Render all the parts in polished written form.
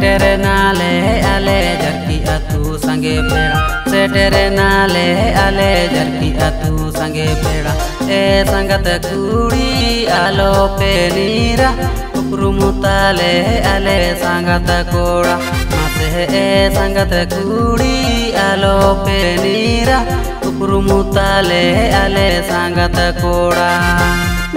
सेटेरे नाले आले जरकी अतु संगे पेड़ा सेटेरे नाले आले जरकी अतु संगे पेड़ा ए संगत कुड़ी आलो पे नीरा उपरुमुताले आले संगत कोड़ा मासे ए संगत कुड़ी आलो पे नीरा उपरुमुताले आले संगत कोड़ा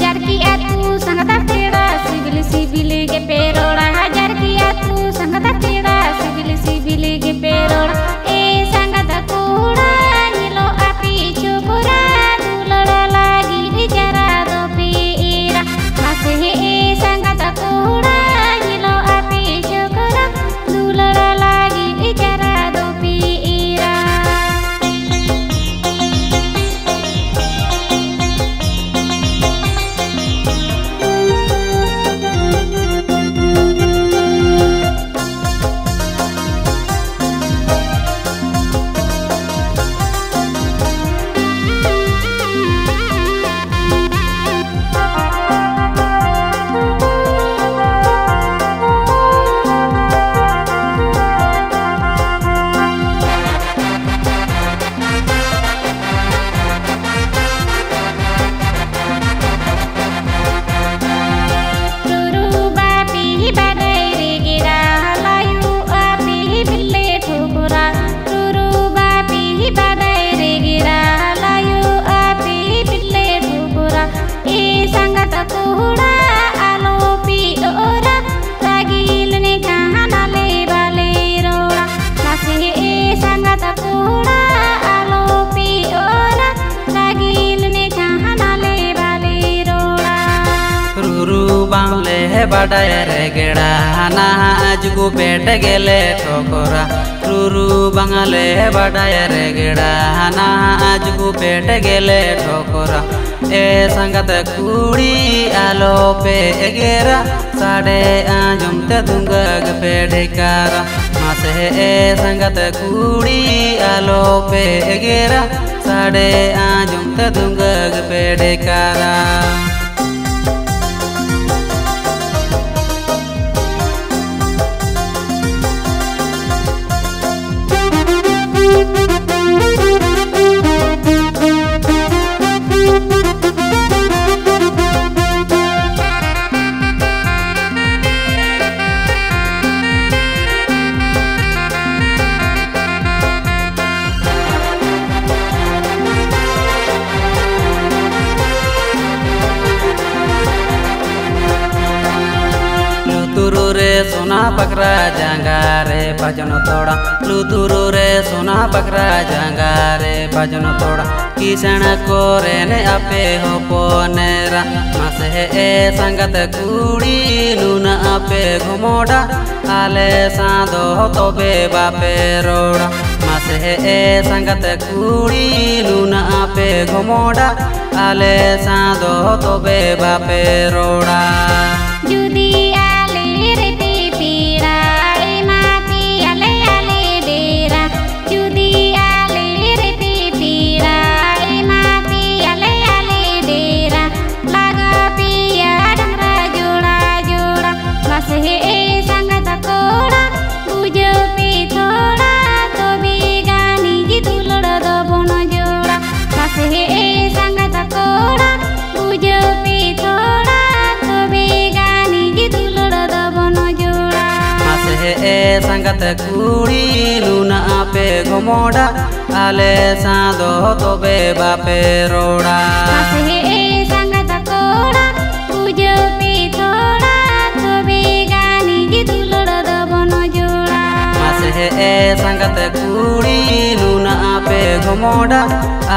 जरकी अतु संगत पेड़ा सिबिल सिबिल के पेरोड़ा जरकी अतु संगत पेड़ा सिबिल सिबिल के पेरोड़ा ए संगत कोड़ा नीलो आपी चुपुरा दुलड़ा लागी जरा दो पीरा मासे ए संगत कोड़ा नीलो आपी चुपुरा दुलड़ा लागी जरा दो पीरा बाडाय रे गेड़ा ना आजगु पेट गेले ठोकरा रुरु बांगले बाडाय रे गेड़ा ना आजगु पेट गेले ठोकरा ए संगत कुड़ी आलो पे गेरा साडे आजम ते दुंगग पे ढेकारा मासे ए संगत कुड़ी आलो पे गेरा साडे आजम ते दुंगग पे ढेकारा रे सोना पकड़ा जंगारे भजन तोड़ा लुतुरु रे सोना पकड़ा जंगारे भजन तोड़ा किसण कोरे ने आपे हो पोनेरा मासे ए संगत कुड़ी लूना आपे घुमोड़ा आले सादो तोबे बापे रोड़ा मासे ए संगत कुड़ी लूना आपे घुमोड़ा आले सादो तोबे बापे रोड़ा संगत कुड़ी लूना पे घुमोड़ा आले सादो तोबे बापे रोड़ा संगत कोड़ा पूजो पे थोड़ा तोबे गानी जी दुलड़ दबन जोड़ा मासे ए संगत कुड़ी लूना पे घुमोड़ा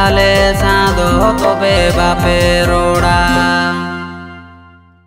आले सादो तोबे बापे रोड़ा।